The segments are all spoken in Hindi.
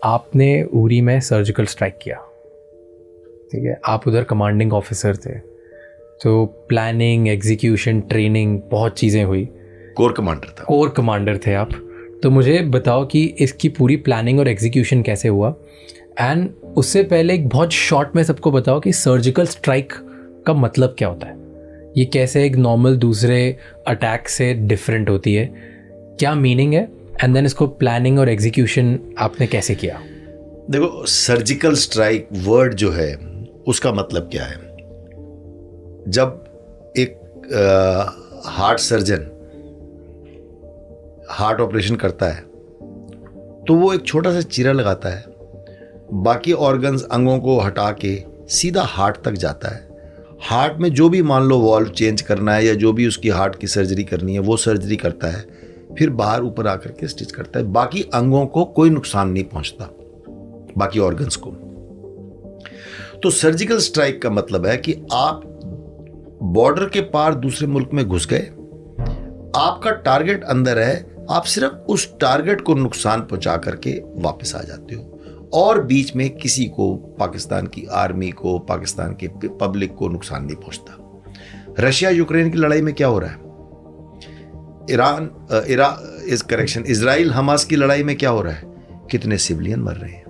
आपने उरी में सर्जिकल स्ट्राइक किया, ठीक है, आप उधर कमांडिंग ऑफिसर थे, तो प्लानिंग, एग्जीक्यूशन, ट्रेनिंग, बहुत चीज़ें हुई। कोर कमांडर था। कोर कमांडर थे आप। तो मुझे बताओ कि इसकी पूरी प्लानिंग और एग्जीक्यूशन कैसे हुआ, एंड उससे पहले एक बहुत शॉर्ट में सबको बताओ कि सर्जिकल स्ट्राइक का मतलब क्या होता है, ये कैसे एक नॉर्मल दूसरे अटैक से डिफरेंट होती है, क्या मीनिंग है, एंड देन इसको प्लानिंग और एग्जीक्यूशन आपने कैसे किया? देखो, सर्जिकल स्ट्राइक वर्ड जो है उसका मतलब क्या है। जब एक हार्ट सर्जन हार्ट ऑपरेशन करता है तो वो एक छोटा सा चीरा लगाता है, बाकी ऑर्गन्स, अंगों को हटा के सीधा हार्ट तक जाता है। हार्ट में जो भी मान लो वॉल्व चेंज करना है या जो भी उसकी हार्ट की सर्जरी करनी है वो सर्जरी करता है, फिर बाहर ऊपर आकर के स्टिच करता है। बाकी अंगों को कोई नुकसान नहीं पहुंचता, बाकी ऑर्गन्स को। तो सर्जिकल स्ट्राइक का मतलब है कि आप बॉर्डर के पार दूसरे मुल्क में घुस गए, आपका टारगेट अंदर है, आप सिर्फ उस टारगेट को नुकसान पहुंचा करके वापस आ जाते हो, और बीच में किसी को, पाकिस्तान की आर्मी को, पाकिस्तान के पब्लिक को नुकसान नहीं पहुंचता। रशिया यूक्रेन की लड़ाई में क्या हो रहा है, इजराइल हमास की लड़ाई में क्या हो रहा है, कितने सिविलियन मर रहे हैं,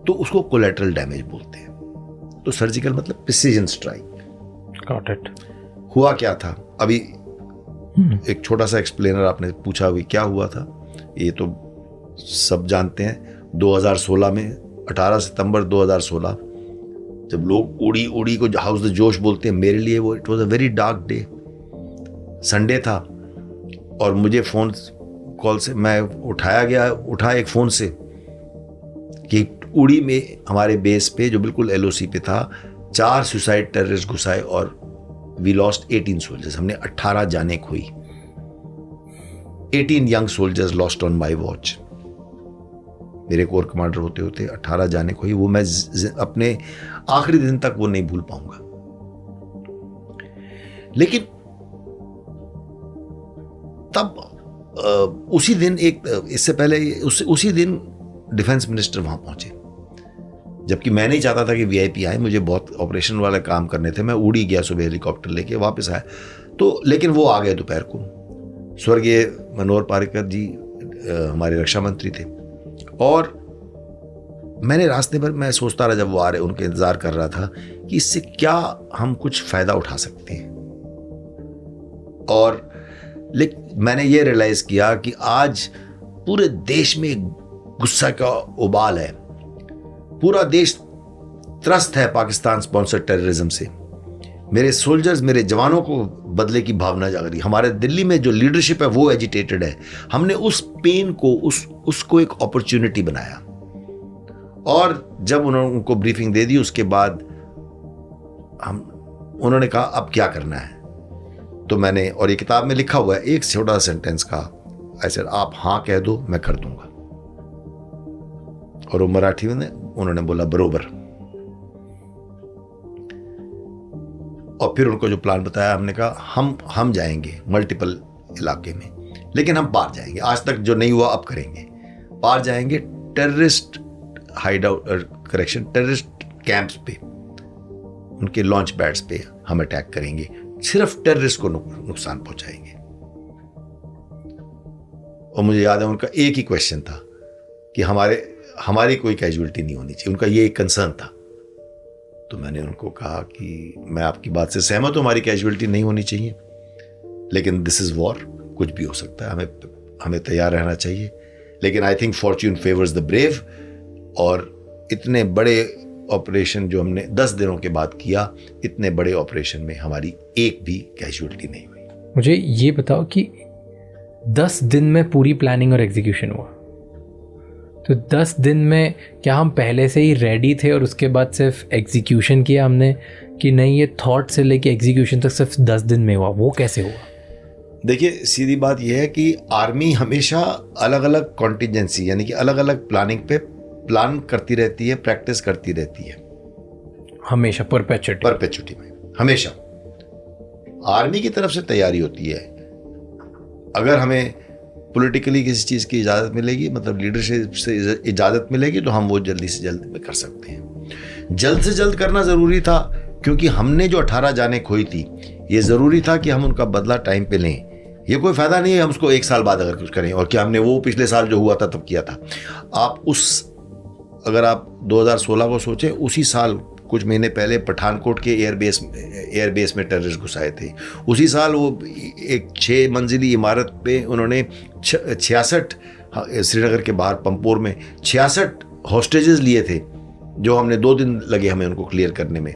तो उसको कोलैटरल डैमेज बोलते हैं। तो सर्जिकल मतलब प्रिसीजन स्ट्राइक। Got it. हुआ क्या था, अभी एक छोटा सा एक्सप्लेनर आपने पूछा, अभी क्या हुआ था, ये तो सब जानते हैं। 2016 में 18 सितंबर 2016 जब लोग उड़ी को हाउस द जोश बोलते हैं, मेरे लिए वो it was a very dark day. Sunday था और मुझे फोन कॉल से मैं उठा एक फोन से कि उड़ी में हमारे बेस पे जो बिल्कुल एलओसी पे था 4 सुसाइड टेररिस्ट घुसाए और वी लॉस्ट 18 सोल्जर्स। हमने 18 जानें खोई, 18 young soldiers lost on my watch. मेरे कोर कमांडर होते होते 18 जानें खोई, वो मैं अपने आखिरी दिन तक वो नहीं भूल पाऊंगा। लेकिन तब उसी दिन इससे पहले उसी दिन डिफेंस मिनिस्टर वहां पहुंचे, जबकि मैं नहीं चाहता था कि वीआईपी आए, मुझे बहुत ऑपरेशन वाले काम करने थे। मैं उड़ी गया सुबह, हेलीकॉप्टर लेके वापस आया तो, लेकिन वो आ गए दोपहर को। स्वर्गीय मनोहर पारिकर जी हमारे रक्षा मंत्री थे, और मैंने रास्ते पर मैं सोचता रहा, जब वो आ रहे उनके इंतजार कर रहा था कि इससे क्या हम कुछ फायदा उठा सकते हैं। और लेकिन मैंने ये रियलाइज किया कि आज पूरे देश में गुस्सा का उबाल है, पूरा देश त्रस्त है पाकिस्तान स्पॉन्सर्ड टेररिज्म से। मेरे सोल्जर्स, मेरे जवानों को बदले की भावना जाग रही। हमारे दिल्ली में जो लीडरशिप है वो एजिटेटेड है। हमने उस पेन को, उसको एक अपॉर्चुनिटी बनाया, और जब उनको ब्रीफिंग दे दी उसके बाद उन्होंने कहा अब क्या करना है। तो मैंने, और ये किताब में लिखा हुआ है, एक छोटा सेंटेंस कहा, ऐसे आप हाँ कह दो मैं कर दूंगा। और वो मराठी में उन्होंने बोला बरोबर। और फिर उनको जो प्लान बताया, हमने कहा हम जाएंगे मल्टीपल इलाके में, लेकिन हम पार जाएंगे। आज तक जो नहीं हुआ अब करेंगे, पार जाएंगे टेररिस्ट टेररिस्ट कैंप्स पे, उनके लॉन्च पैड्स पे हम अटैक करेंगे, सिर्फ टेररिस्ट को नुकसान पहुंचाएंगे। और मुझे याद है उनका एक ही क्वेश्चन था कि हमारी कोई कैजुअलिटी नहीं होनी चाहिए, उनका ये एक कंसर्न था। तो मैंने उनको कहा कि मैं आपकी बात से सहमत हूं, हमारी कैजुअलिटी नहीं होनी चाहिए, लेकिन दिस इज वॉर, कुछ भी हो सकता है, हमें तैयार रहना चाहिए। लेकिन I think Fortune favours the brave, और इतने बड़े ऑपरेशन जो हमने 10 दिनों के बाद किया, इतने बड़े ऑपरेशन में हमारी एक भी कैजुअलिटी नहीं हुई। मुझे ये बताओ कि 10 दिन में पूरी प्लानिंग और एग्जीक्यूशन हुआ, तो 10 दिन में क्या हम पहले से ही रेडी थे और उसके बाद सिर्फ एग्जीक्यूशन किया हमने, कि नहीं ये थॉट से लेके एग्जीक्यूशन तक सिर्फ 10 दिन में हुआ, वो कैसे हुआ? देखिए, सीधी बात यह है कि आर्मी हमेशा अलग अलग कॉन्टिजेंसी, यानी कि अलग अलग प्लानिंग पे प्लान करती रहती है, प्रैक्टिस करती रहती है, हमेशा परपेचुटी में हमेशा आर्मी की तरफ से तैयारी होती है। अगर हमें पॉलिटिकली किसी चीज़ की इजाज़त मिलेगी, मतलब लीडरशिप से इजाज़त मिलेगी, तो हम वो जल्दी से जल्द में कर सकते हैं। जल्द से जल्द करना ज़रूरी था, क्योंकि हमने जो 18 जानें खोई थी, ये ज़रूरी था कि हम उनका बदला टाइम पे लें। ये कोई फ़ायदा नहीं है हम उसको 1 साल बाद अगर कुछ करें, और क्या हमने वो पिछले साल जो हुआ था तब किया था। अगर आप 2016 को सोचें, उसी साल कुछ महीने पहले पठानकोट के एयरबेस में टेररिस्ट घुसाए थे। उसी साल वो एक 6 मंजिली इमारत पे उन्होंने 66 श्रीनगर के बाहर पंपोर में 66 हॉस्टेजेस लिए थे, जो हमने 2 दिन लगे हमें उनको क्लियर करने में।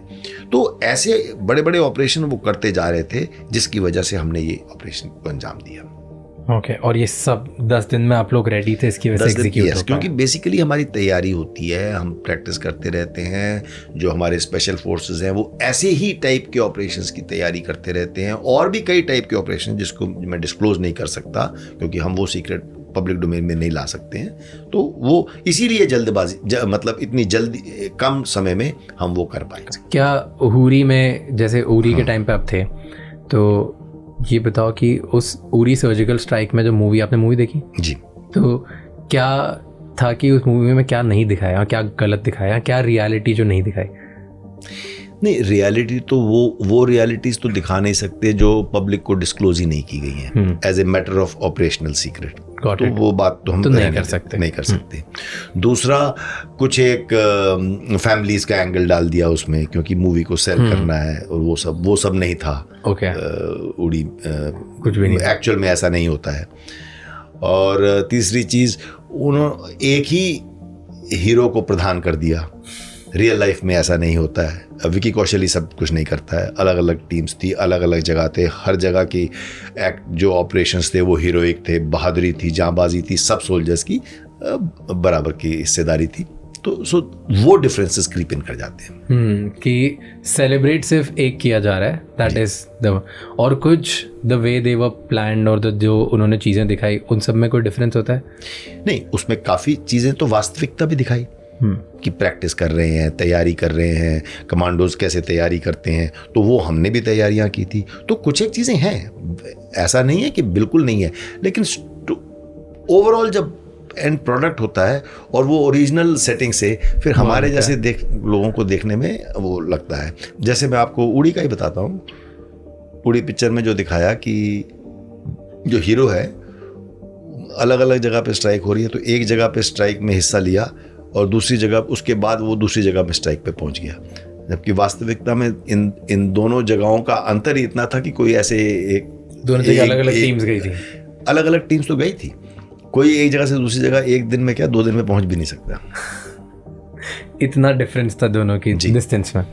तो ऐसे बड़े बड़े ऑपरेशन वो करते जा रहे थे, जिसकी वजह से हमने ये ऑपरेशन को अंजाम दिया। ओके और ये सब 10 दिन में आप लोग रेडी थे इसकी वजह से एग्जीक्यूट हो? क्योंकि बेसिकली हमारी तैयारी होती है, हम प्रैक्टिस करते रहते हैं। जो हमारे स्पेशल फोर्सेस हैं वो ऐसे ही टाइप के ऑपरेशंस की तैयारी करते रहते हैं, और भी कई टाइप के ऑपरेशन जिसको मैं डिस्क्लोज नहीं कर सकता, क्योंकि हम वो सीक्रेट पब्लिक डोमेन में नहीं ला सकते हैं। तो वो इसीलिए जल्दबाजी मतलब इतनी जल्दी कम समय में हम वो कर पाए। क्या उरी में, जैसे उरी के टाइम पे आप थे, तो ये बताओ कि उस उरी सर्जिकल स्ट्राइक में जो आपने मूवी देखी जी, तो क्या था कि उस मूवी में क्या नहीं दिखाया, क्या गलत दिखाया, क्या रियलिटी जो नहीं दिखाई? नहीं, रियलिटी तो वो रियलिटीज़ तो दिखा नहीं सकते जो पब्लिक को डिस्क्लोज ही नहीं की गई हैं as a matter of operational secret. तो वो बात तो हम तो नहीं कर सकते। दूसरा, कुछ एक फैमिलीज का एंगल डाल दिया उसमें, क्योंकि मूवी को सेल करना है, और वो सब नहीं था। ओके उड़ी कुछ भी नहीं, एक्चुअल में ऐसा नहीं होता है। और तीसरी चीज़, उन्होंने एक ही हीरो को प्रदान कर दिया। रियल लाइफ में ऐसा नहीं होता है। विकी कौशल ही सब कुछ नहीं करता है। अलग अलग टीम्स थी, अलग अलग जगह थे, हर जगह की जो ऑपरेशंस थे वो हीरोइक थे, बहादुरी थी, जांबाजी थी, सब सोल्जर्स की बराबर की हिस्सेदारी थी। तो वो डिफरेंसेस क्रीप इन कर जाते हैं कि सेलिब्रेट सिर्फ एक किया जा रहा है, दैट इज द, और कुछ the way they were planned और जो उन्होंने चीज़ें दिखाई, उन सब में कोई डिफरेंस होता है? नहीं, उसमें काफ़ी चीज़ें तो वास्तविकता भी दिखाई कि प्रैक्टिस कर रहे हैं, तैयारी कर रहे हैं, कमांडोज कैसे तैयारी करते हैं, तो वो हमने भी तैयारियां की थी। तो कुछ एक चीज़ें हैं, ऐसा नहीं है कि बिल्कुल नहीं है, लेकिन ओवरऑल जब एंड प्रोडक्ट होता है और वो ओरिजिनल सेटिंग से फिर हमारे जैसे लोगों को देखने में वो लगता है। जैसे मैं आपको उड़ी का ही बताता हूँ। उड़ी पिक्चर में जो दिखाया कि जो हीरो है अलग अलग जगह पे स्ट्राइक हो रही है, तो एक जगह पे स्ट्राइक में हिस्सा लिया और दूसरी जगह, उसके बाद वो दूसरी जगह में स्ट्राइक पे पहुंच गया, जबकि वास्तविकता में इन दोनों जगहों का अंतर ही इतना था कि कोई ऐसे दोनों जगह अलग अलग टीम्स गई थी। अलग अलग टीम्स तो गई थी, कोई एक जगह से दूसरी जगह एक दिन में क्या 2 दिन में पहुंच भी नहीं सकता। इतना डिफरेंस था दोनों की डिस्टेंस में।